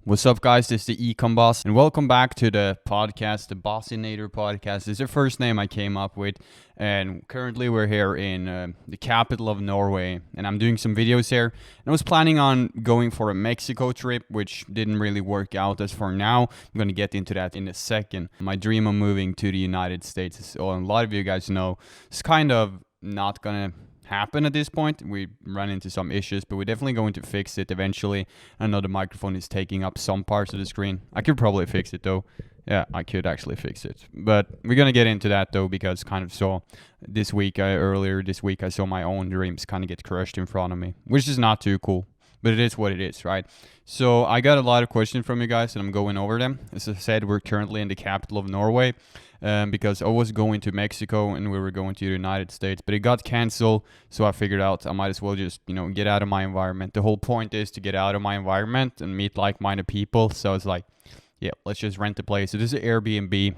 What's up, guys? This is the Ecom Boss, and welcome back to the podcast, the Bossinator podcast. This is the first name I came up with, and currently we're here in the capital of Norway, and I'm doing some videos here. And I was planning on going for a Mexico trip, which didn't really work out as for now. I'm going to get into that in a second. My dream of moving to the United States, as a lot of you guys know, it's kind of not going to happen at this point. We run into some issues, but we're definitely going to fix it eventually. I know the microphone is taking up some parts of the screen. I could probably fix it though. Yeah, I could actually fix it, but we're gonna get into that though, because kind of saw this week, earlier this week, I saw my own dreams kind of get crushed in front of me, which is not too cool. But it is what it is, right? So I got a lot of questions from you guys, and I'm going over them. As I said, we're currently in the capital of Norway, because I was going to Mexico and we were going to the United States, but it got canceled. So I figured out I might as well just, get out of my environment. The whole point is to get out of my environment and meet like-minded people. So it's like, yeah, let's just rent a place. So this is Airbnb.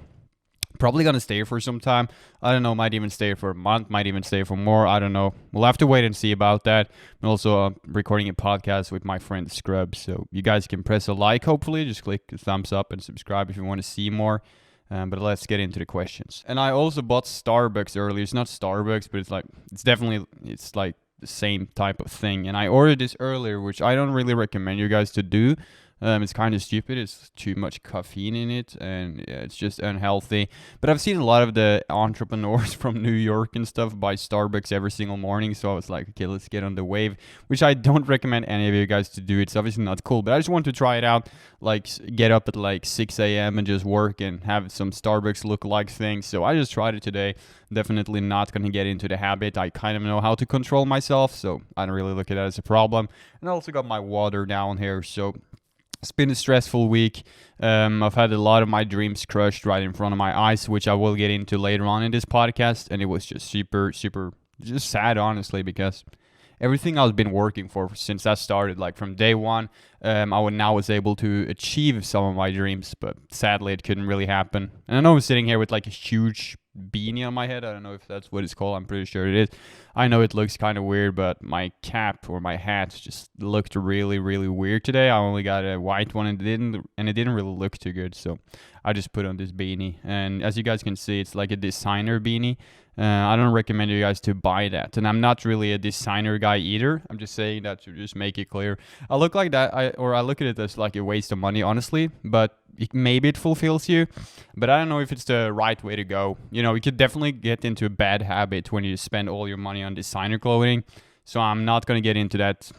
Probably gonna stay for some time. I don't know, might even stay for a month, might even stay for more. I don't know. We'll have to wait and see about that. I'm also recording a podcast with my friend Scrub, so you guys can press a like, hopefully. Just click a thumbs up and subscribe if you want to see more. But let's get into the questions. And I also bought Starbucks earlier. It's not Starbucks, but it's like the same type of thing. And I ordered this earlier, which I don't really recommend you guys to do. It's kind of stupid. It's too much caffeine in it, and yeah, it's just unhealthy. But I've seen a lot of the entrepreneurs from New York and stuff buy Starbucks every single morning, so I was like, okay, let's get on the wave, which I don't recommend any of you guys to do. It's obviously not cool, but I just want to try it out, like get up at like 6 a.m. and just work and have some Starbucks look-alike things. So I just tried it today. Definitely not going to get into the habit. I kind of know how to control myself, so I don't really look at that as a problem. And I also got my water down here, so it's been a stressful week. I've had a lot of my dreams crushed right in front of my eyes, which I will get into later on in this podcast. And it was just super just sad, honestly, because everything I've been working for since I started, like from day one, was able to achieve some of my dreams, but sadly it couldn't really happen. And I know I'm sitting here with like a huge beanie on my head. I don't know if that's what it's called. I'm pretty sure it is. I know it looks kind of weird, but my cap or my hat just looked really weird today. I only got a white one, and it didn't really look too good, so I just put on this beanie. And as you guys can see, it's like a designer beanie. I don't recommend you guys to buy that, and I'm not really a designer guy either. I'm just saying that to just make it clear. I look like that, I look at it as like a waste of money, honestly, but maybe it fulfills you, but I don't know if it's the right way to go. You could definitely get into a bad habit when you spend all your money on designer clothing, so I'm not going to get into that.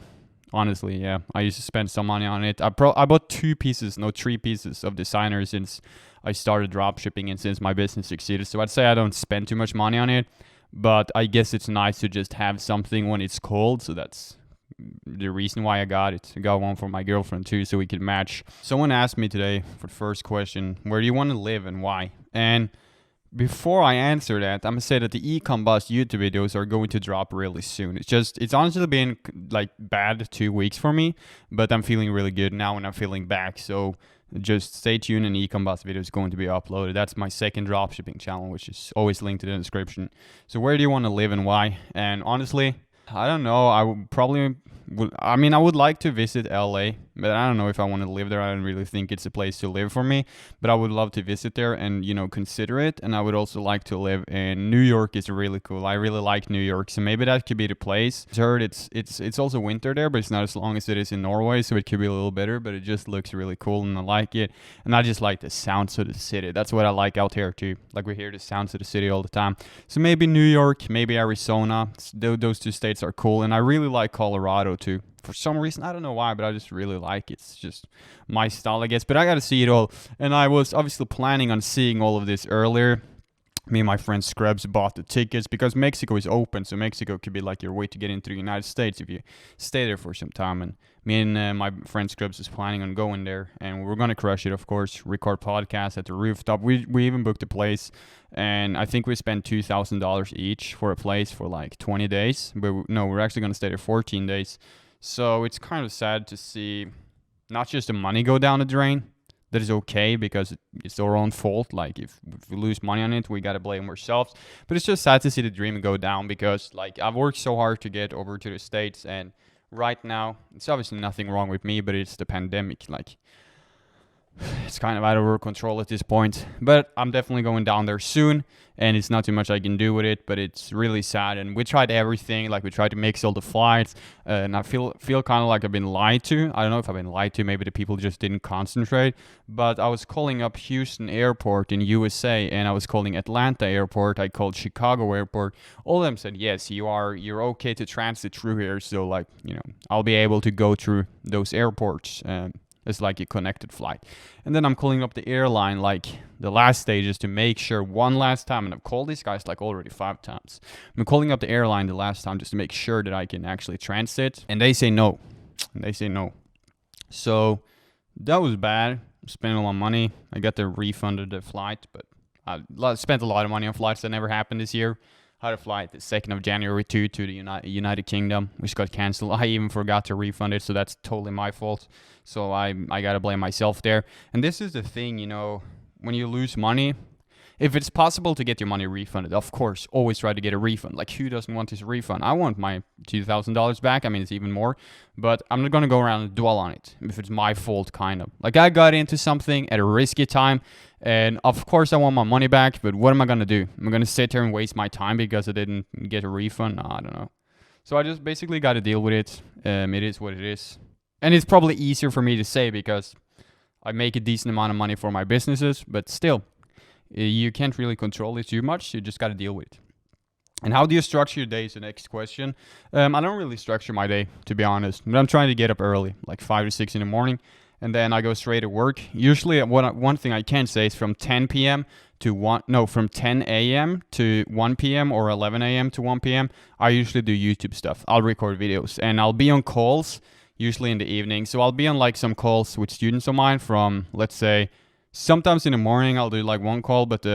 Honestly, yeah, I used to spend some money on it. I bought 3 pieces of designer since I started dropshipping and since my business succeeded. So I'd say I don't spend too much money on it, but I guess it's nice to just have something when it's cold. So that's the reason why I got it. I got one for my girlfriend too, so we could match. Someone asked me today for the first question, where do you want to live and why? And before I answer that, I'm gonna say that the Ecom Boss YouTube videos are going to drop really soon. It's honestly been like bad 2 weeks for me, but I'm feeling really good now and I'm feeling back. So just stay tuned, and Ecom Boss video is going to be uploaded. That's my second dropshipping channel, which is always linked in the description. So where do you want to live and why? And honestly, I don't know. I would like to visit LA, but I don't know if I want to live there. I don't really think it's a place to live for me, but I would love to visit there and, consider it. And I would also like to live in New York. Is really cool. I really like New York, so maybe that could be the place. I heard it's also winter there, but it's not as long as it is in Norway, so it could be a little better, but it just looks really cool and I like it. And I just like the sounds of the city. That's what I like out here too. Like, we hear the sounds of the city all the time. So maybe New York, maybe Arizona. Those 2 states are cool. And I really like Colorado too. For some reason, I don't know why, but I just really like it. It's just my style, I guess. But I got to see it all. And I was obviously planning on seeing all of this earlier. Me and my friend Scrubs bought the tickets because Mexico is open. So Mexico could be like your way to get into the United States if you stay there for some time. And me and my friend Scrubs is planning on going there. And we're going to crush it, of course. Record podcasts at the rooftop. We even booked a place. And I think we spent $2,000 each for a place for like 20 days. But no, we're actually going to stay there 14 days. So it's kind of sad to see not just the money go down the drain. That is okay because it's our own fault. Like, if we lose money on it, we got to blame ourselves. But it's just sad to see the dream go down because, like, I've worked so hard to get over to the States. And right now, it's obviously nothing wrong with me, but it's the pandemic. Like, it's kind of out of our control at this point. But I'm definitely going down there soon, and it's not too much I can do with it. But it's really sad. And we tried everything. Like we tried to mix all the flights, and I feel kind of like I've been lied to. I don't know if I've been lied to. Maybe the people just didn't concentrate. But I was calling up Houston Airport in USA, and I was calling Atlanta Airport. I called Chicago Airport. All of them said yes, you're okay to transit through here. So like I'll be able to go through those airports. It's like a connected flight. And then I'm calling up the airline like the last stages to make sure one last time. And I've called these guys like already 5 times. I'm calling up the airline the last time just to make sure that I can actually transit. And they say no. So that was bad. I'm spending a lot of money. I got the refund of the flight, but I spent a lot of money on flights that never happened this year. I had a flight the 2nd of January to the United Kingdom, which got canceled. I even forgot to refund it, so that's totally my fault. So I got to blame myself there. And this is the thing, when you lose money, if it's possible to get your money refunded, of course, always try to get a refund. Like, who doesn't want this refund? I want my $2,000 back. I mean, it's even more. But I'm not going to go around and dwell on it if it's my fault, kind of. Like, I got into something at a risky time, and of course I want my money back, but what am I going to do? I'm going to sit here and waste my time because I didn't get a refund? No, I don't know. So I just basically got to deal with it. It is what it is. And it's probably easier for me to say because I make a decent amount of money for my businesses, but still, you can't really control it too much. You just got to deal with it. And how do you structure your day is the next question. I don't really structure my day, to be honest. But I'm trying to get up early, like 5 to 6 in the morning. And then I go straight to work. Usually, one thing I can say is from 10 p.m. from 10 a.m. to 1 p.m. or 11 a.m. to 1 p.m. I usually do YouTube stuff. I'll record videos. And I'll be on calls, usually in the evening. So I'll be on like some calls with students of mine from, let's say, sometimes in the morning I'll do like one call, but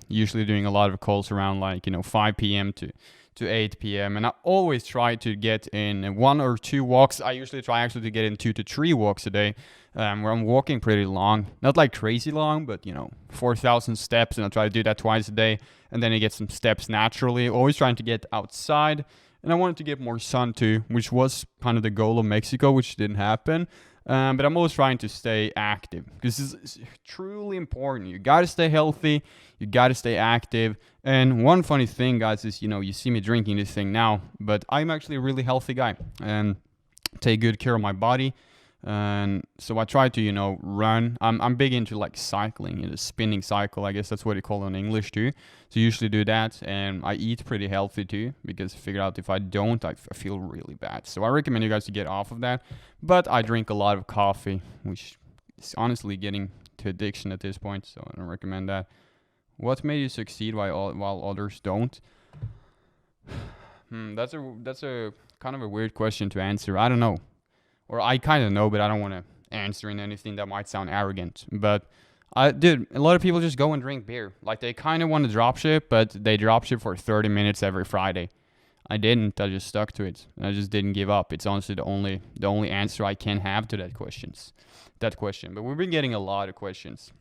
usually doing a lot of calls around like 5 p.m. to 8 p.m. And I always try to get in 1 or 2 walks. I usually try actually to get in 2 to 3 walks a day, where I'm walking pretty long, not like crazy long, but 4,000 steps, and I try to do that twice a day, and then I get some steps naturally. Always trying to get outside, and I wanted to get more sun too, which was kind of the goal of Mexico, which didn't happen. But I'm always trying to stay active because it's truly important. You got to stay healthy. You got to stay active. And one funny thing, guys, is, you see me drinking this thing now, but I'm actually a really healthy guy and take good care of my body. And so I try to, run. I'm big into like cycling, the spinning cycle. I guess that's what you call it in English too. So usually do that. And I eat pretty healthy too, because I figured out if I don't, I feel really bad. So I recommend you guys to get off of that. But I drink a lot of coffee, which is honestly getting to addiction at this point. So I don't recommend that. What made you succeed while others don't? That's a kind of a weird question to answer. I don't know. Or I kind of know, but I don't want to answer in anything that might sound arrogant. But a lot of people just go and drink beer. Like, they kind of want to dropship, but they dropship for 30 minutes every Friday. I didn't. I just stuck to it. I just didn't give up. It's honestly the only answer I can have to that question. But we've been getting a lot of questions.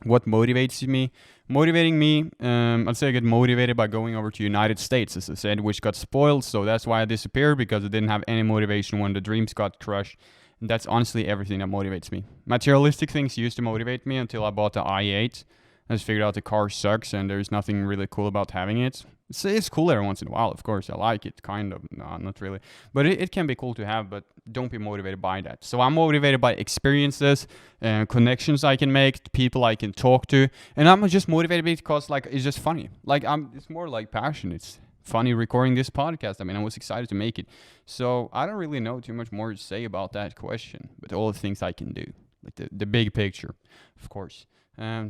What motivates me? Motivating me, I'd say I get motivated by going over to United States, as I said, which got spoiled. So that's why I disappeared, because I didn't have any motivation when the dreams got crushed. And that's honestly everything that motivates me. Materialistic things used to motivate me until I bought the i8. I just figured out the car sucks and there's nothing really cool about having it. It's cool every once in a while, of course. I like it, kind of. No, not really. But it can be cool to have, but don't be motivated by that. So I'm motivated by experiences and connections I can make, people I can talk to. And I'm just motivated because, like, it's just funny. Like, it's more like passion. It's funny recording this podcast. I mean, I was excited to make it. So I don't really know too much more to say about that question, but all the things I can do. Like the big picture, of course.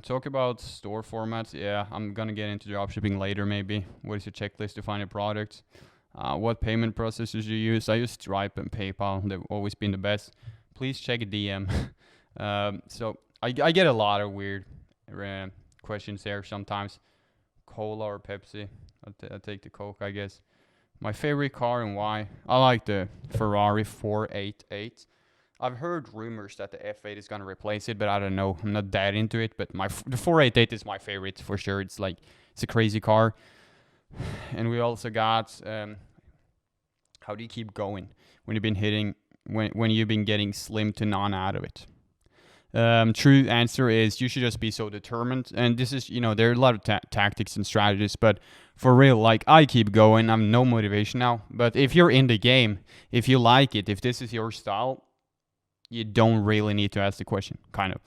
Talk about store formats. Yeah, I'm going to get into dropshipping later maybe. What is your checklist to find a product? What payment processors you use? I use Stripe and PayPal. They've always been the best. Please check a DM. So I get a lot of weird questions there sometimes. Cola or Pepsi? I'll take the Coke, I guess. My favorite car and why? I like the Ferrari 488. I've heard rumors that the F8 is going to replace it, but I don't know. I'm not that into it, but the 488 is my favorite for sure. It's a crazy car. And we also got, how do you keep going when you've been getting slim to none out of it? True answer is you should just be so determined. And this is, there are a lot of tactics and strategies, but for real, like I keep going. I'm no motivation now. But if you're in the game, if you like it, if this is your style, you don't really need to ask the question, kind of.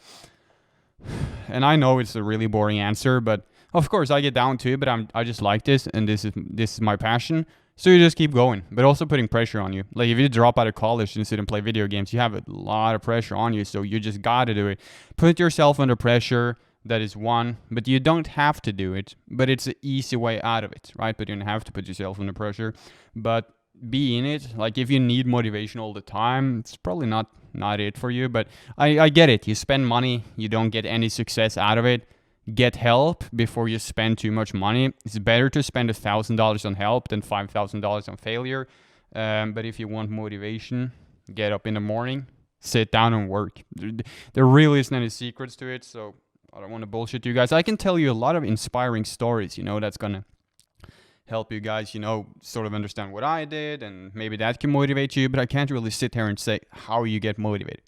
And I know it's a really boring answer, but of course I get down to it. But I just like this, and this is my passion. So you just keep going, but also putting pressure on you. Like if you drop out of college and sit and play video games, you have a lot of pressure on you. So you just gotta do it. Put yourself under pressure. That is one, but you don't have to do it. But it's an easy way out of it, right? But you don't have to put yourself under pressure. But be in it. Like if you need motivation all the time, it's probably not it for you. But I get it. You spend money, you don't get any success out of it. Get help before you spend too much money. It's better to spend $1,000 on help than $5,000 on failure. But if you want motivation, get up in the morning, sit down and work. There really isn't any secrets to it, so I don't want to bullshit you guys. I can tell you a lot of inspiring stories, that's gonna help you guys, sort of understand what I did, and maybe that can motivate you. But I can't really sit here and say how you get motivated.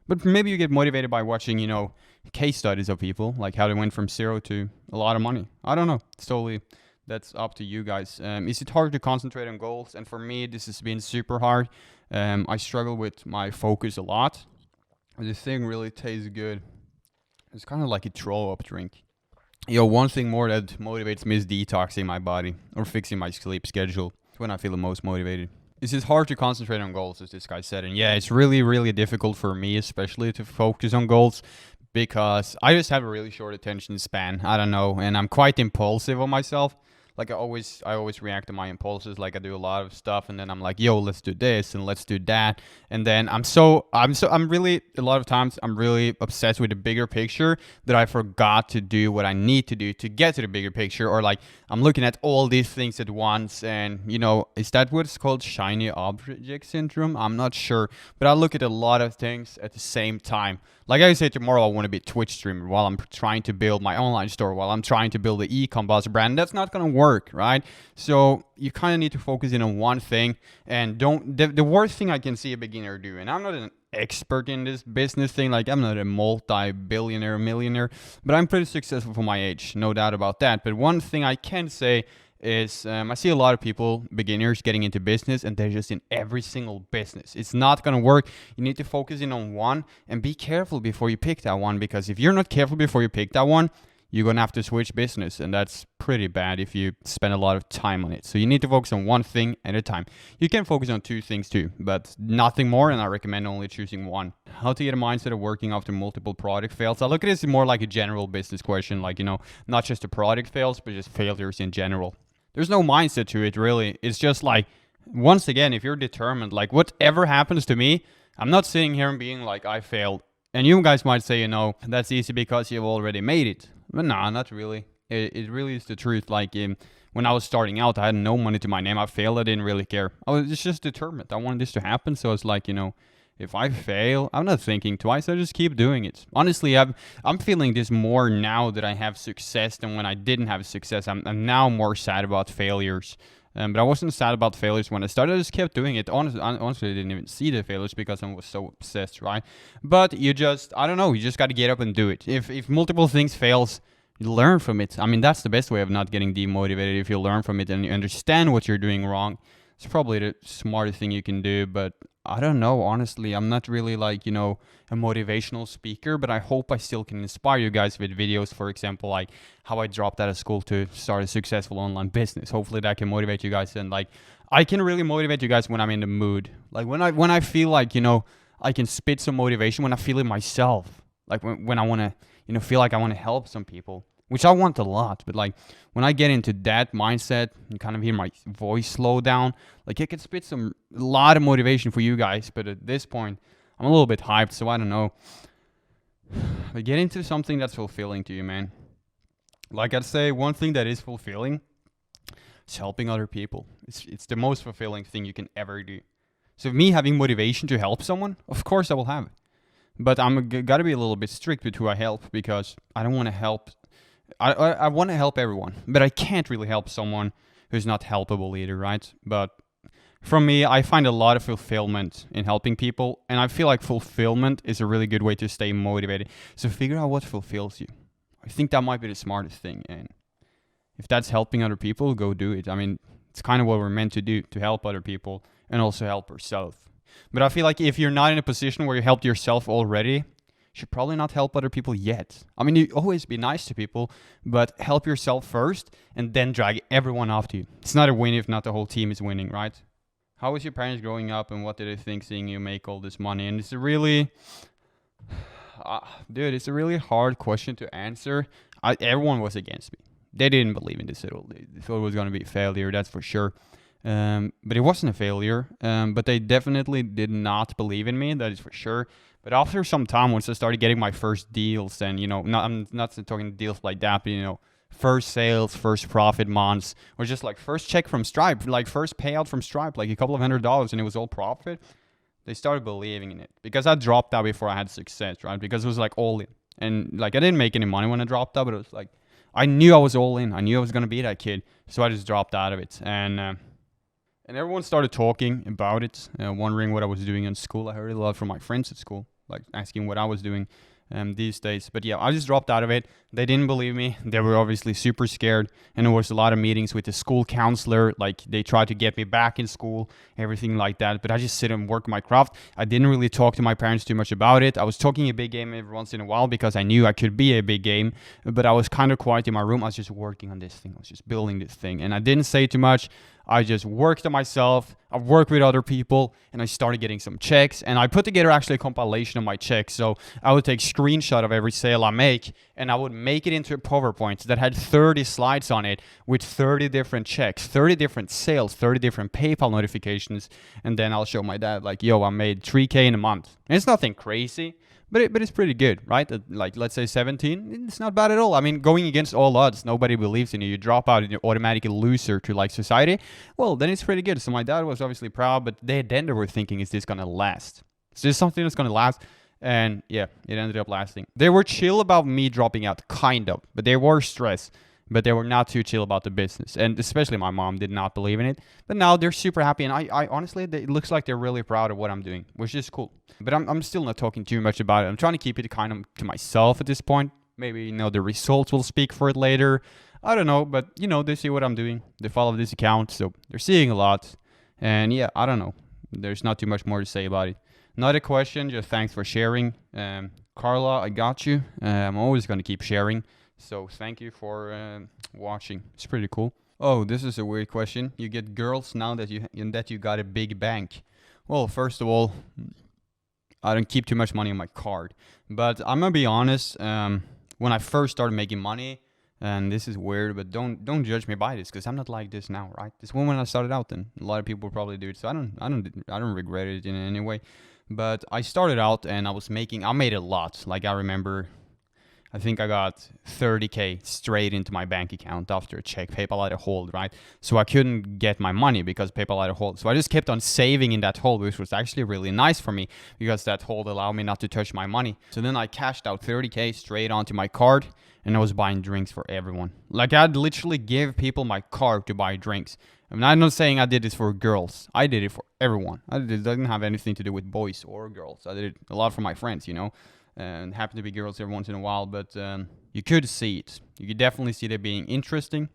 But maybe you get motivated by watching, case studies of people, like how they went from zero to a lot of money. I don't know. It's totally, that's up to you guys. Is it hard to concentrate on goals? And for me, this has been super hard. I struggle with my focus a lot. This thing really tastes good. It's kind of like a throw-up drink. One thing more that motivates me is detoxing my body or fixing my sleep schedule. It's when I feel the most motivated. It's hard to concentrate on goals, as this guy said. And yeah, it's really, really difficult for me, especially to focus on goals, because I just have a really short attention span. I don't know. And I'm quite impulsive on myself. Like I always react to my impulses. Like I do a lot of stuff, and then I'm like, yo, let's do this and let's do that. And then I'm really, a lot of times I'm really obsessed with the bigger picture that I forgot to do what I need to do to get to the bigger picture. Or like I'm looking at all these things at once, and is that what's called shiny object syndrome? I'm not sure, but I look at a lot of things at the same time. Like I say, tomorrow I want to be a Twitch streamer while I'm trying to build my online store, while I'm trying to build the Ecom Boss brand. That's not going to work, right? So you kind of need to focus in on one thing, and the worst thing I can see a beginner do, and I'm not an expert in this business thing, like I'm not a multi-billionaire, millionaire, but I'm pretty successful for my age, no doubt about that. But one thing I can say is I see a lot of people, beginners, getting into business, and they're just in every single business. It's not going to work. You need to focus in on one and be careful before you pick that one, because if you're not careful before you pick that one, you're going to have to switch business, and that's pretty bad if you spend a lot of time on it. So you need to focus on one thing at a time. You can focus on two things too, but nothing more, and I recommend only choosing one. How to get a mindset of working after multiple product fails. I look at this more like a general business question, like, not just the product fails, but just failures in general. There's no mindset to it, really. It's just like, once again, if you're determined, like whatever happens to me, I'm not sitting here and being like, I failed. And you guys might say, that's easy because you've already made it. But nah, not really. It really is the truth. Like when I was starting out, I had no money to my name. I failed. I didn't really care. I was just determined. I wanted this to happen. So it's like, if I fail, I'm not thinking twice. I just keep doing it. Honestly, I'm feeling this more now that I have success than when I didn't have success. I'm now more sad about failures. But I wasn't sad about failures when I started. I just kept doing it. Honestly, I didn't even see the failures because I was so obsessed, right? But you just, I don't know, you just got to get up and do it. If multiple things fails, you learn from it. I mean, that's the best way of not getting demotivated. If you learn from it and you understand what you're doing wrong, it's probably the smartest thing you can do. But I don't know, honestly. I'm not really like, a motivational speaker, but I hope I still can inspire you guys with videos, for example, like how I dropped out of school to start a successful online business. Hopefully that can motivate you guys. And like, I can really motivate you guys when I'm in the mood. Like when I feel like, I can spit some motivation, when I feel it myself. Like when I want to, feel like I want to help some people, which I want a lot. But like when I get into that mindset and kind of hear my voice slow down, like I can spit a lot of motivation for you guys. But at this point, I'm a little bit hyped, so I don't know. But get into something that's fulfilling to you, man. Like I'd say, one thing that is fulfilling is helping other people. It's the most fulfilling thing you can ever do. So me having motivation to help someone, of course I will have it. But I'm got to be a little bit strict with who I help, because I don't want to help. I want to help everyone, but I can't really help someone who's not helpable either, right? But from me, I find a lot of fulfillment in helping people, and I feel like fulfillment is a really good way to stay motivated. So figure out what fulfills you. I think that might be the smartest thing, and if that's helping other people, go do it. I mean, it's kind of what we're meant to do, to help other people and also help ourselves. But I feel like if you're not in a position where you helped yourself already, you should probably not help other people yet. I mean, you always be nice to people, but help yourself first and then drag everyone after you. It's not a win if not the whole team is winning, right? How was your parents growing up, and what did they think seeing you make all this money? And it's a really, it's a really hard question to answer. Everyone was against me. They didn't believe in this at all. They thought it was going to be a failure, that's for sure. But it wasn't a failure. But they definitely did not believe in me, that is for sure. But after some time, once I started getting my first deals, and I'm not talking deals like that, but first sales, first profit months, or just like first check from Stripe, like first payout from Stripe, like a couple of $100, and it was all profit. They started believing in it because I dropped out before I had success, right? Because it was like all in, and like I didn't make any money when I dropped out, but it was like I knew I was all in. I knew I was gonna be that kid, so I just dropped out of it, and everyone started talking about it, wondering what I was doing in school. I heard a lot from my friends at school, like asking what I was doing these days. But yeah, I just dropped out of it. They didn't believe me. They were obviously super scared. And there was a lot of meetings with the school counselor. Like they tried to get me back in school, everything like that. But I just sit and work my craft. I didn't really talk to my parents too much about it. I was talking a big game every once in a while because I knew I could be a big game. But I was kind of quiet in my room. I was just working on this thing. I was just building this thing. And I didn't say too much. I just worked on myself. I worked with other people, and I started getting some checks. And I put together actually a compilation of my checks. So I would take screenshot of every sale I make, and I would make it into a PowerPoint that had 30 slides on it with 30 different checks, 30 different sales, 30 different PayPal notifications. And then I'll show my dad, like, yo, I made $3K in a month. And it's nothing crazy. But it's pretty good, right? Like, let's say 17, it's not bad at all. I mean, going against all odds, nobody believes in you. You drop out and you're automatically a loser to, like, society. Well, then it's pretty good. So my dad was obviously proud, but then they were thinking, is this going to last? Is this something that's going to last? And yeah, it ended up lasting. They were chill about me dropping out, kind of. But they were stressed. But they were not too chill about the business. And especially my mom did not believe in it. But now they're super happy. And I honestly, it looks like they're really proud of what I'm doing, which is cool. But I'm still not talking too much about it. I'm trying to keep it kind of to myself at this point. Maybe, the results will speak for it later. I don't know. But, they see what I'm doing. They follow this account. So they're seeing a lot. And yeah, I don't know. There's not too much more to say about it. Not a question. Just thanks for sharing. Carla, I got you. I'm always going to keep sharing. So thank you for watching. It's pretty cool. Oh, this is a weird question. You get girls now that you got a big bank. Well, first of all, I don't keep too much money on my card. But I'm gonna be honest. When I first started making money, and this is weird, but don't judge me by this because I'm not like this now, right? This one when I started out, and a lot of people probably do it. So I don't regret it in any way. But I started out and I made a lot. Like I remember, I think I got 30K straight into my bank account after a check. PayPal had a hold, right? So I couldn't get my money because PayPal had a hold. So I just kept on saving in that hold, which was actually really nice for me because that hold allowed me not to touch my money. So then I cashed out 30K straight onto my card, and I was buying drinks for everyone. Like I'd literally give people my card to buy drinks. I mean, I'm not saying I did this for girls. I did it for everyone. It doesn't have anything to do with boys or girls. I did it a lot for my friends, and happen to be girls every once in a while, but you could see it. You could definitely see them being interested.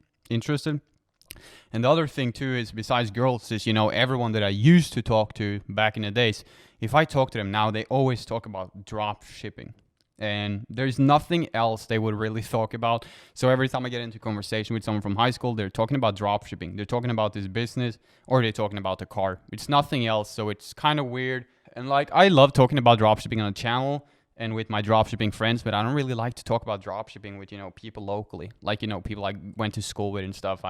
And the other thing too is, besides girls, is everyone that I used to talk to back in the days, if I talk to them now, they always talk about drop shipping. And there's nothing else they would really talk about. So every time I get into conversation with someone from high school, they're talking about drop shipping. They're talking about this business, or they're talking about the car. It's nothing else, so it's kind of weird. And like, I love talking about drop shipping on the channel and with my dropshipping friends, but I don't really like to talk about dropshipping with, people locally. Like, people I went to school with and stuff.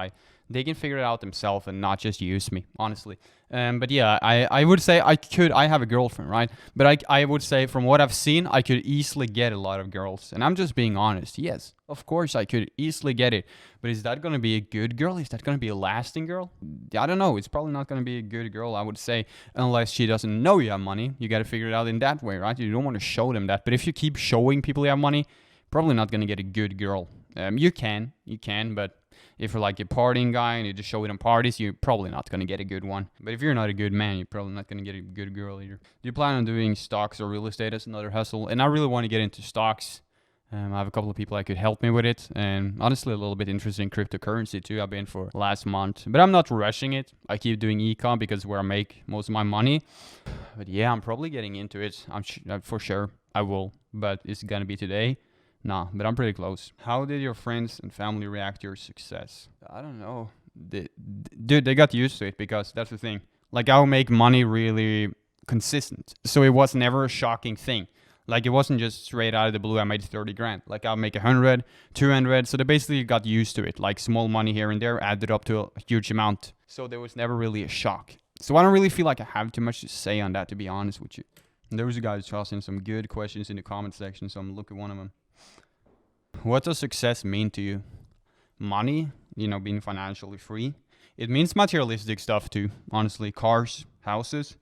They can figure it out themselves and not just use me, honestly. But yeah, I would say I have a girlfriend, right? But I would say from what I've seen, I could easily get a lot of girls. And I'm just being honest. Yes, of course I could easily get it. But is that going to be a good girl? Is that going to be a lasting girl? I don't know. It's probably not going to be a good girl, I would say, unless she doesn't know you have money. You got to figure it out in that way, right? You don't want to show them that. But if you keep showing people you have money, probably not going to get a good girl. You can, but If you're like a partying guy and you just show it on parties, you're probably not going to get a good one. But if you're not a good man, you're probably not going to get a good girl either. Do you plan on doing stocks or real estate as another hustle? And I really want to get into stocks. I have a couple of people that could help me with it, and honestly a little bit interested in cryptocurrency too. I've been for last month, but I'm not rushing it. I keep doing ecom because where I make most of my money. But yeah, I'm probably getting into it. For sure I will, but is it gonna be today? Nah, but I'm pretty close. How did your friends and family react to your success? I don't know. Dude, they got used to it because that's the thing. Like, I'll make money really consistent, so it was never a shocking thing. Like, it wasn't just straight out of the blue, I made 30 grand. Like, I'll make 100, 200. So they basically got used to it. Like, small money here and there added up to a huge amount. So there was never really a shock. So I don't really feel like I have too much to say on that, to be honest with you. And there was a guy who's tossing some good questions in the comment section, so I'm looking at one of them. What does success mean to you? Money, being financially free. It means materialistic stuff too, honestly. Cars, houses.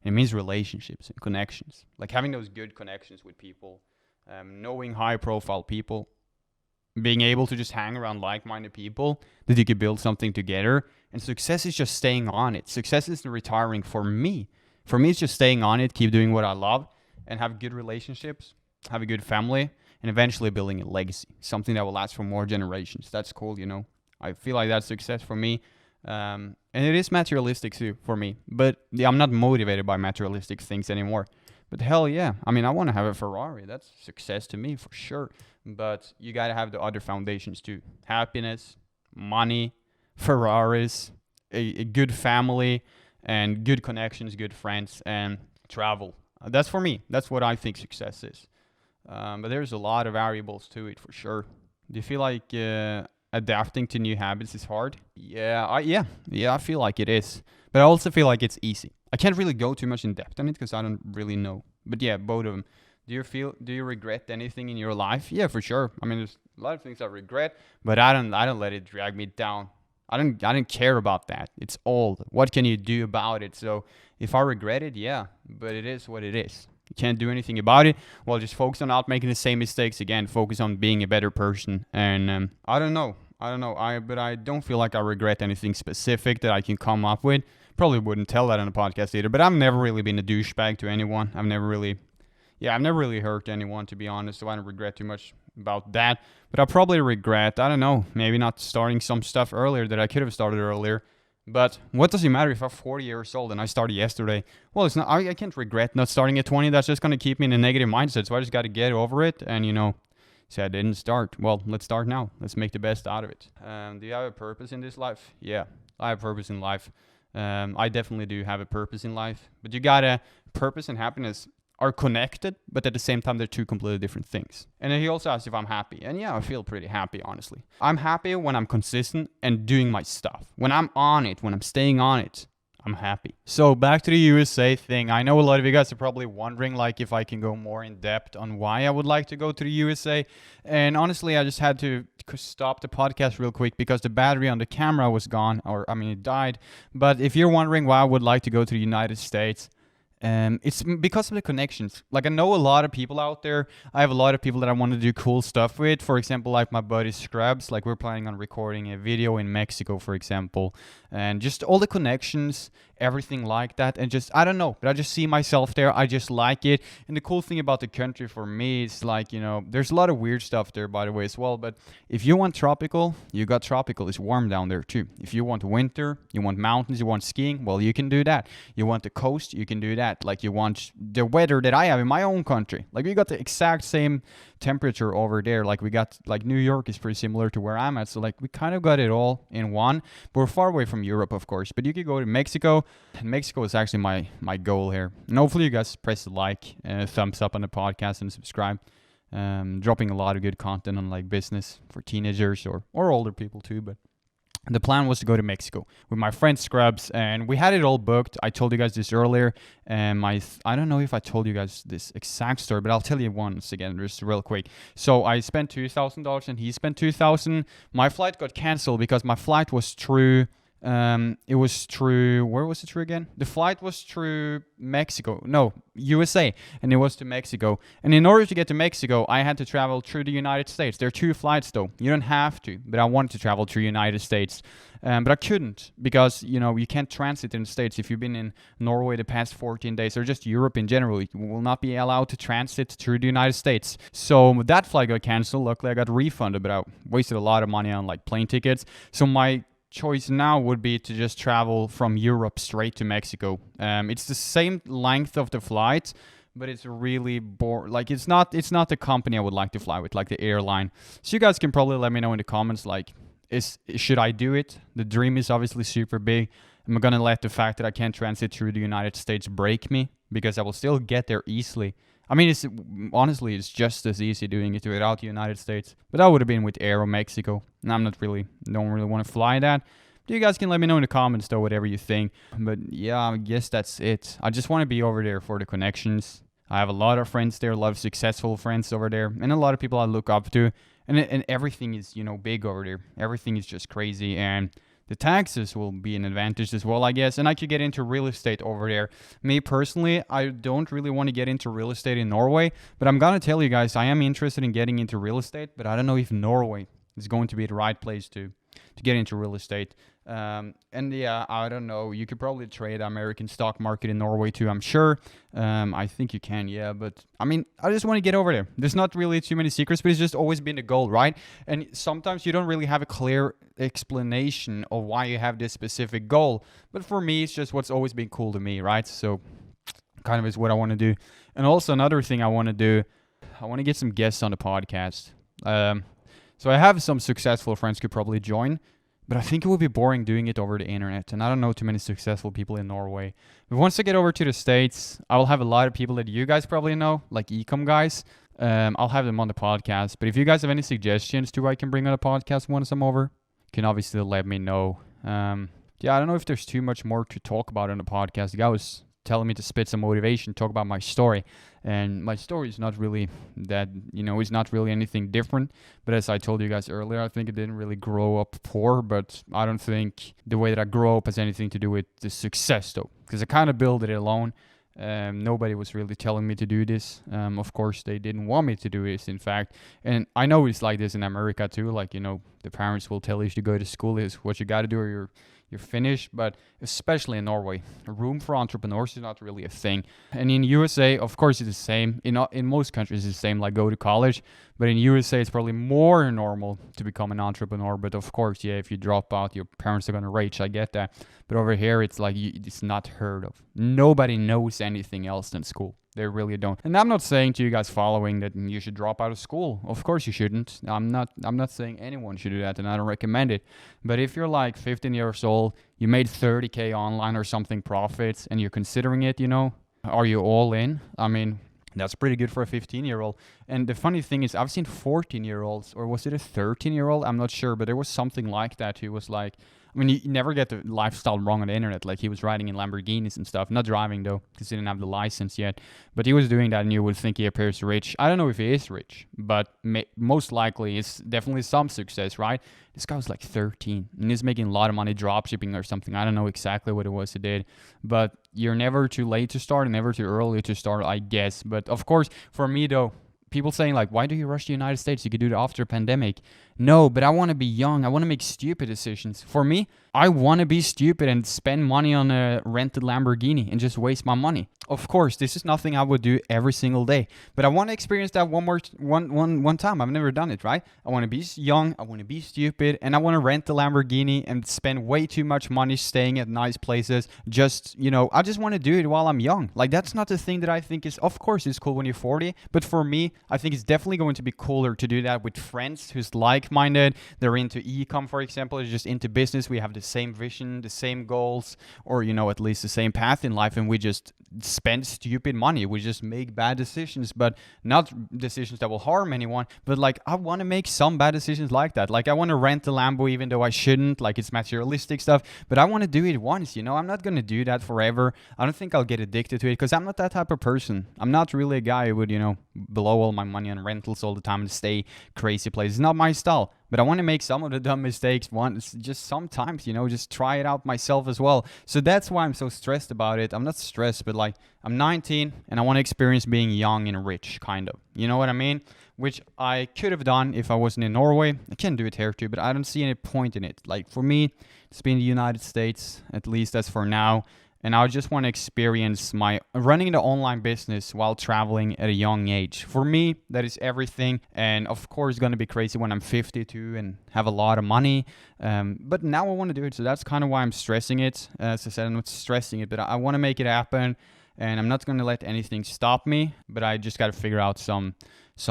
It means relationships and connections, like having those good connections with people, knowing high-profile people, being able to just hang around like-minded people that you could build something together. And success is just staying on it. Success isn't retiring for me. For me, it's just staying on it, keep doing what I love, and have good relationships, have a good family, and eventually building a legacy, something that will last for more generations. That's cool, I feel like that's success for me. And it is materialistic too for me, but yeah, I'm not motivated by materialistic things anymore. But hell yeah, I want to have a Ferrari. That's success to me for sure. But you got to have the other foundations too: happiness, money, Ferraris, a good family, and good connections, good friends, and travel. That's for me. That's what I think success is. But there's a lot of variables to it for sure. Do you feel like adapting to new habits is hard? Yeah, I feel like it is. But I also feel like it's easy. I can't really go too much in depth on it because I don't really know. But yeah, both of them. Do you regret anything in your life? Yeah, for sure. There's a lot of things I regret, but I don't let it drag me down. I don't care about that. It's old. What can you do about it? So if I regret it, yeah, but it is what it is. You can't do anything about it. Well, just focus on not making the same mistakes again. Focus on being a better person. And I don't know. But I don't feel like I regret anything specific that I can come up with. Probably wouldn't tell that on a podcast either. But I've never really been a douchebag to anyone. I've never really hurt anyone, to be honest. So I don't regret too much about that. But I probably regret, I don't know, maybe not starting some stuff earlier that I could have started earlier. But what does it matter if I'm 40 years old and I started yesterday? Well, it's not. I can't regret not starting at 20. That's just going to keep me in a negative mindset. So I just got to get over it and, say I didn't start. Well, let's start now. Let's make the best out of it. Do you have a purpose in this life? Yeah, I have a purpose in life. I definitely do have a purpose in life. But you got to, purpose and happiness are connected, but at the same time, they're two completely different things. And then he also asked if I'm happy. And yeah, I feel pretty happy, honestly. I'm happy when I'm consistent and doing my stuff. When I'm on it, when I'm staying on it, I'm happy. So back to the USA thing. I know a lot of you guys are probably wondering like if I can go more in depth on why I would like to go to the USA. And honestly, I just had to stop the podcast real quick because the battery on the camera was gone, it died. But if you're wondering why I would like to go to the United States, it's because of the connections. Like, I know a lot of people out there. I have a lot of people that I want to do cool stuff with. For example, like my buddy Scrubs. Like, we're planning on recording a video in Mexico, for example. And just all the connections, everything like that. And just, I don't know, but I just see myself there. I just like it. And the cool thing about the country for me is like, there's a lot of weird stuff there, by the way, as well. But if you want tropical, you got tropical. It's warm down there too. If you want winter, you want mountains, you want skiing, well, you can do that. You want the coast, you can do that. Like, you want the weather that I have in my own country. Like, we got the exact same temperature over there. Like, we got, like, New York is pretty similar to where I'm at. So, like, we kind of got it all in one. But we're far away from Europe, of course. But you could go to Mexico. And Mexico is actually my goal here. And hopefully you guys press the like, thumbs up on the podcast, and subscribe. Dropping a lot of good content on, like, business for teenagers or older people too. But the plan was to go to Mexico with my friend Scrubs, and we had it all booked. I told you guys this earlier, and I don't know if I told you guys this exact story, but I'll tell you once again, just real quick. So I spent $2,000, and he spent $2,000. My flight got canceled because my flight was through It was through, where was it through again? The flight was through Mexico. No, USA. And it was to Mexico. And in order to get to Mexico, I had to travel through the United States. There are 2 flights though. You don't have to, but I wanted to travel through the United States. But I couldn't because, you can't transit in the States. If you've been in Norway the past 14 days, or just Europe in general, you will not be allowed to transit through the United States. So that flight got canceled. Luckily, I got refunded, but I wasted a lot of money on like plane tickets. So my choice now would be to just travel from Europe straight to Mexico. It's the same length of the flight, but it's really like it's not the company I would like to fly with, like the airline. So you guys can probably let me know in the comments, like, should I do it? The dream is obviously super big. Am I gonna let the fact that I can't transit through the United States break me? Because I will still get there easily. I mean, honestly, it's just as easy doing it without the United States. But that would have been with Aero Mexico. And don't really want to fly that. But you guys can let me know in the comments, though, whatever you think. But yeah, I guess that's it. I just want to be over there for the connections. I have a lot of friends there, a lot of successful friends over there, and a lot of people I look up to. And everything is, big over there. Everything is just crazy. And the taxes will be an advantage as well, I guess. And I could get into real estate over there. Me personally, I don't really want to get into real estate in Norway. But I'm going to tell you guys, I am interested in getting into real estate. But I don't know if Norway is going to be the right place to get into real estate. And yeah, I don't know. You could probably trade American stock market in Norway too, I'm sure. I think you can, yeah. But I mean, I just want to get over there. There's not really too many secrets, but it's just always been the goal, right? And sometimes you don't really have a clear explanation of why you have this specific goal. But for me, it's just what's always been cool to me, right? So kind of is what I want to do. And also another thing I want to do, I want to get some guests on the podcast. So I have some successful friends who could probably join. But I think it would be boring doing it over the internet. And I don't know too many successful people in Norway. But once I get over to the States, I will have a lot of people that you guys probably know, like Ecom guys. I'll have them on the podcast. But if you guys have any suggestions to who I can bring on a podcast once I'm over, you can obviously let me know. Yeah, I don't know if there's too much more to talk about on the podcast. The guy was telling me to spit some motivation, talk about my story. And my story is not really that, it's not really anything different. But as I told you guys earlier, I think I didn't really grow up poor. But I don't think the way that I grew up has anything to do with the success, though. Because I kind of built it alone. Nobody was really telling me to do this. Of course, they didn't want me to do this, in fact. And I know it's like this in America, too. Like, the parents will tell you to go to school is what you got to do or you're finished. But especially in Norway, room for entrepreneurs is not really a thing. And in USA, of course, it's the same. In most countries, it's the same, like go to college. But in USA, it's probably more normal to become an entrepreneur. But of course, yeah, if you drop out, your parents are going to rage. I get that. But over here, it's like it's not heard of. Nobody knows anything else than school. They really don't. And I'm not saying to you guys following that you should drop out of school. Of course you shouldn't. I'm not saying anyone should do that, and I don't recommend it. But if you're like 15 years old, you made 30K online or something profits, and you're considering it, are you all in? I mean, that's pretty good for a 15-year-old. And the funny thing is, I've seen 14-year-olds, or was it a 13-year-old? I'm not sure, but there was something like that who was like, I mean, you never get the lifestyle wrong on the internet. Like, he was riding in Lamborghinis and stuff. Not driving, though, because he didn't have the license yet. But he was doing that, and you would think he appears rich. I don't know if he is rich, but most likely it's definitely some success, right? This guy was like 13, and he's making a lot of money dropshipping or something. I don't know exactly what it was he did. But you're never too late to start and never too early to start, I guess. But, of course, for me, though, people saying like, why do you rush to the United States? You could do it after a pandemic. No, but I want to be young. I want to make stupid decisions. For me, I want to be stupid and spend money on a rented Lamborghini and just waste my money. Of course, this is nothing I would do every single day, but I want to experience that one time. I've never done it, right? I want to be young, I want to be stupid, and I want to rent a Lamborghini and spend way too much money staying at nice places. Just, I just want to do it while I'm young. Like, that's not the thing that I think is, of course, it's cool when you're 40, but for me, I think it's definitely going to be cooler to do that with friends who's like-minded. They're into ecom, for example, is just into business. We have the same vision, the same goals, or, at least the same path in life, and we just spend stupid money. We just make bad decisions, but not decisions that will harm anyone. But like, I want to make some bad decisions like that. Like, I want to rent a Lambo even though I shouldn't. Like, it's materialistic stuff, but I want to do it once. I'm not going to do that forever. I don't think I'll get addicted to it because I'm not that type of person. I'm not really a guy who would, blow all my money on rentals all the time and stay crazy places. It's not my style. but I want to make some of the dumb mistakes once, just sometimes, just try it out myself as well. So that's why I'm so stressed about it. I'm not stressed, but like I'm 19 and I want to experience being young and rich, kind of. You know what I mean? Which I could have done if I wasn't in Norway. I can do it here too, but I don't see any point in it. Like for me, it's been the United States, at least as for now. And I just want to experience my running the online business while traveling at a young age. For me, that is everything. And of course, it's going to be crazy when I'm 52 and have a lot of money. But now I want to do it. So that's kind of why I'm stressing it. As I said, I'm not stressing it, but I want to make it happen. And I'm not going to let anything stop me. But I just got to figure out some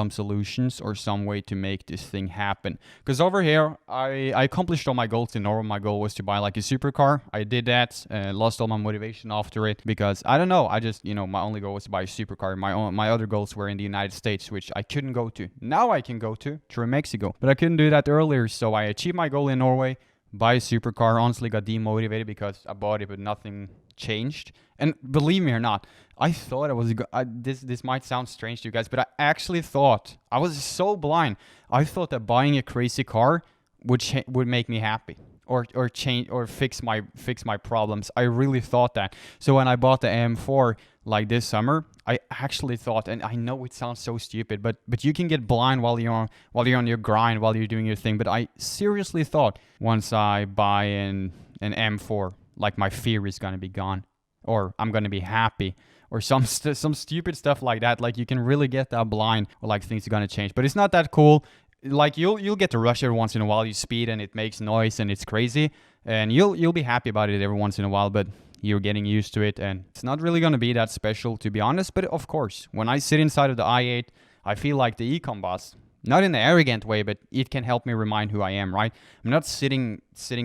solutions or some way to make this thing happen. Because over here, I accomplished all my goals in Norway. My goal was to buy like a supercar. I did that, lost all my motivation after it because I don't know. I just, my only goal was to buy a supercar. My other goals were in the United States, which I couldn't go to. Now I can go to through Mexico, but I couldn't do that earlier. So I achieved my goal in Norway, buy a supercar. Honestly, got demotivated because I bought it, but nothing changed. And believe me or not, I thought I was this might sound strange to you guys, but I actually thought, I was so blind. I thought that buying a crazy car would make me happy or change or fix my problems. I really thought that. So when I bought the M4 like this summer, I actually thought, and I know it sounds so stupid, but you can get blind while you're on your grind, while you're doing your thing. But I seriously thought once I buy an M4, like my fear is gonna be gone, or I'm gonna be happy, or some stupid stuff like that. Like you can really get that blind, or like things are gonna change. But it's not that cool. Like you'll get to rush every once in a while. You speed and it makes noise and it's crazy, and you'll be happy about it every once in a while. But you're getting used to it, and it's not really gonna be that special, to be honest. But of course, when I sit inside of the i8, I feel like the Ecom boss. Not in an arrogant way, but it can help me remind who I am, right? I'm not sitting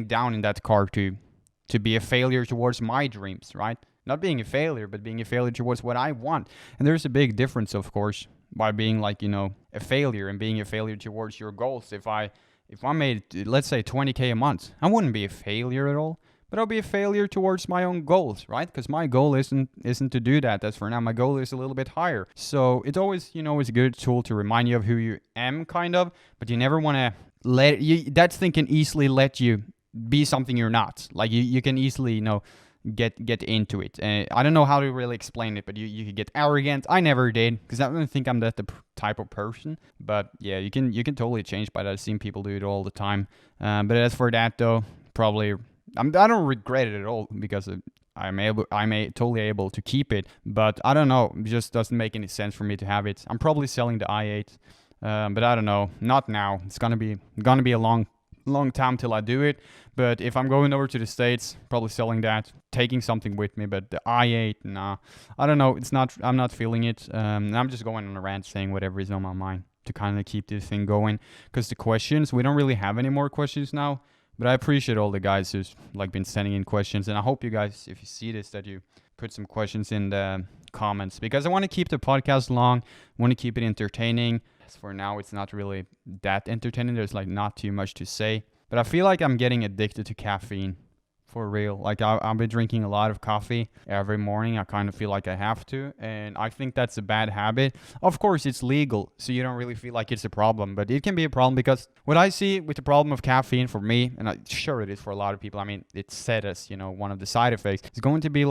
down in that car to be a failure towards my dreams, right? Not being a failure, but being a failure towards what I want. And there's a big difference, of course, by being like, a failure and being a failure towards your goals. If I made, let's say, 20K a month, I wouldn't be a failure at all, but I'll be a failure towards my own goals, right? Because my goal isn't to do that. That's for now. My goal is a little bit higher. So it's always, it's a good tool to remind you of who you am, kind of, but you never want to that thing can easily let you be something you're not. Like you can easily, get into it. I don't know how to really explain it, but you could get arrogant. I never did, because I don't think I'm that type of person. But yeah, you can totally change by that. I've seen people do it all the time. But as for that though, probably I don't regret it at all, because I'm totally able to keep it. But I don't know, it just doesn't make any sense for me to have it. I'm probably selling the i8, but I don't know, not now. It's gonna be a long time till I do it. But if I'm going over to the States, probably selling that, taking something with me. But the i8, nah, I don't know. I'm not feeling it. I'm just going on a rant saying whatever is on my mind to kind of keep this thing going. Because the questions, we don't really have any more questions now. But I appreciate all the guys who's been sending in questions. And I hope you guys, if you see this, that you put some questions in the comments, because I want to keep the podcast long. I want to keep it entertaining. As for now, it's not really that entertaining. There's not too much to say. But I feel like I'm getting addicted to caffeine, for real. I've been drinking a lot of coffee every morning. I kind of feel like I have to. And I think that's a bad habit. Of course, it's legal, so you don't really feel like it's a problem. But it can be a problem, because what I see with the problem of caffeine for me, and sure it is for a lot of people. I mean, it's said as, one of the side effects. It's going to be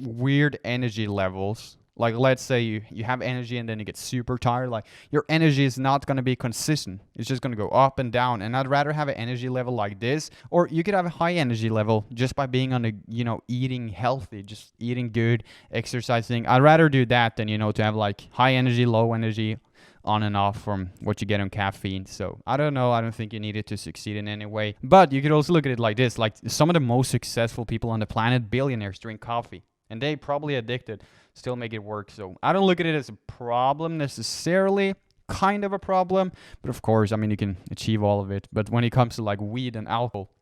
weird energy levels. Like, let's say you have energy and then you get super tired. Like, your energy is not going to be consistent. It's just going to go up and down. And I'd rather have an energy level like this. Or you could have a high energy level just by being on eating healthy, just eating good, exercising. I'd rather do that than, to have high energy, low energy, on and off from what you get on caffeine. So I don't know. I don't think you need it to succeed in any way. But you could also look at it like this. Like, some of the most successful people on the planet, billionaires, drink coffee. And they probably addicted, still make it work. So I don't look at it as a problem necessarily, kind of a problem. But of course, you can achieve all of it. But when it comes to weed and alcohol,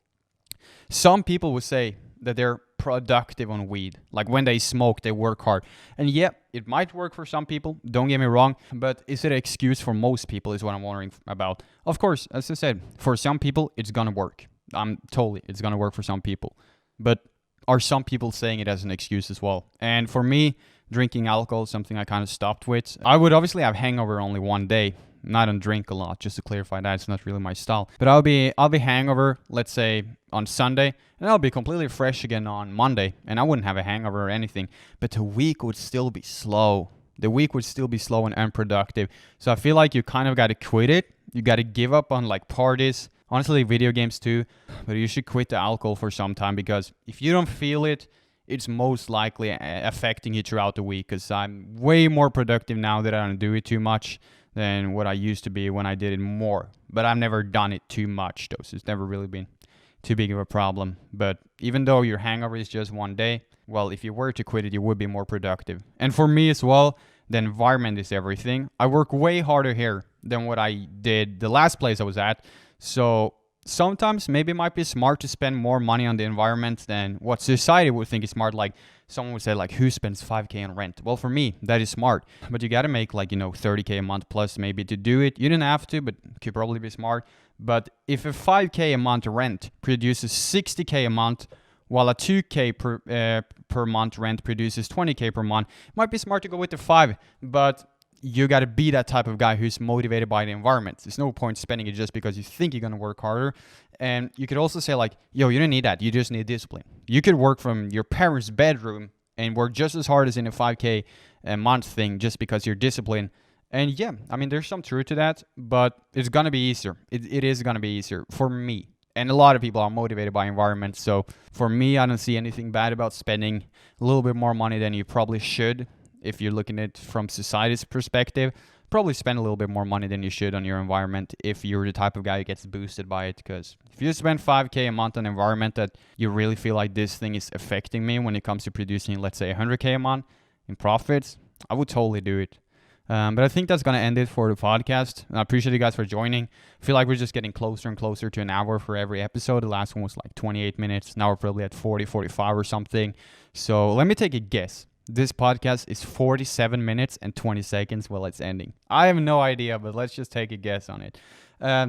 some people would say that they're productive on weed. Like, when they smoke, they work hard. And yeah, it might work for some people, don't get me wrong. But is it an excuse for most people is what I'm wondering about. Of course, as I said, for some people, it's going to work. It's going to work for some people. But are some people saying it as an excuse as well? And for me, drinking alcohol is something I kind of stopped with. I would obviously have hangover only one day, I don't drink a lot, just to clarify that. It's not really my style. But I'll be hangover, let's say, on Sunday, and I'll be completely fresh again on Monday, and I wouldn't have a hangover or anything. But the week would still be slow. The week would still be slow and unproductive. So I feel like you kind of got to quit it. You got to give up on like parties. Honestly, video games too. But you should quit the alcohol for some time, because if you don't feel it, it's most likely affecting you throughout the week, because I'm way more productive now that I don't do it too much than what I used to be when I did it more. But I've never done it too much, though, so it's never really been too big of a problem. But even though your hangover is just one day, well, if you were to quit it, you would be more productive. And for me as well, the environment is everything. I work way harder here than what I did the last place I was at. So sometimes maybe it might be smart to spend more money on the environment than what society would think is smart. Like someone would say, like, who spends 5K on rent? Well, for me, that is smart. But you got to make like, 30K a month plus maybe to do it. You didn't have to, but could probably be smart. But if a 5K a month rent produces 60K a month, while a 2K per month rent produces 20K per month, it might be smart to go with the 5. But you got to be that type of guy who's motivated by the environment. There's no point spending it just because you think you're going to work harder. And you could also say like, yo, you don't need that. You just need discipline. You could work from your parents' bedroom and work just as hard as in a 5K a month thing just because you're disciplined. And yeah, I mean, there's some truth to that, but it's going to be easier. It is going to be easier for me. And a lot of people are motivated by environment. So for me, I don't see anything bad about spending a little bit more money than you probably should. If you're looking at it from society's perspective, probably spend a little bit more money than you should on your environment if you're the type of guy who gets boosted by it. Because if you spend 5K a month on environment that you really feel like this thing is affecting me when it comes to producing, let's say, 100K a month in profits, I would totally do it. But I think that's going to end it for the podcast. I appreciate you guys for joining. I feel like we're just getting closer and closer to an hour for every episode. The last one was like 28 minutes. Now we're probably at 40, 45 or something. So let me take a guess. This podcast is 47 minutes and 20 seconds while it's ending. I have no idea, but let's just take a guess on it.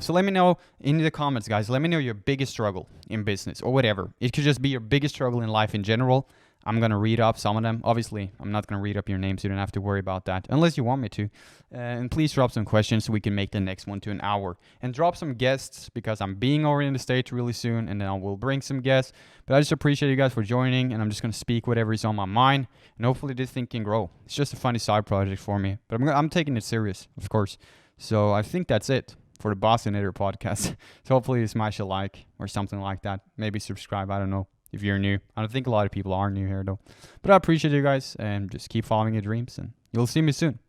So let me know in the comments, guys. Let me know your biggest struggle in business or whatever. It could just be your biggest struggle in life in general. I'm going to read up some of them. Obviously, I'm not going to read up your names. So you don't have to worry about that unless you want me to. And please drop some questions so we can make the next one to an hour. And drop some guests because I'm being over in the States really soon. And then I will bring some guests. But I just appreciate you guys for joining. And I'm just going to speak whatever is on my mind. And hopefully this thing can grow. It's just a funny side project for me. But I'm taking it serious, of course. So I think that's it for the Bossinator podcast. So hopefully you smash a like or something like that. Maybe subscribe. I don't know. If you're new. I don't think a lot of people are new here though. But I appreciate you guys and just keep following your dreams and you'll see me soon.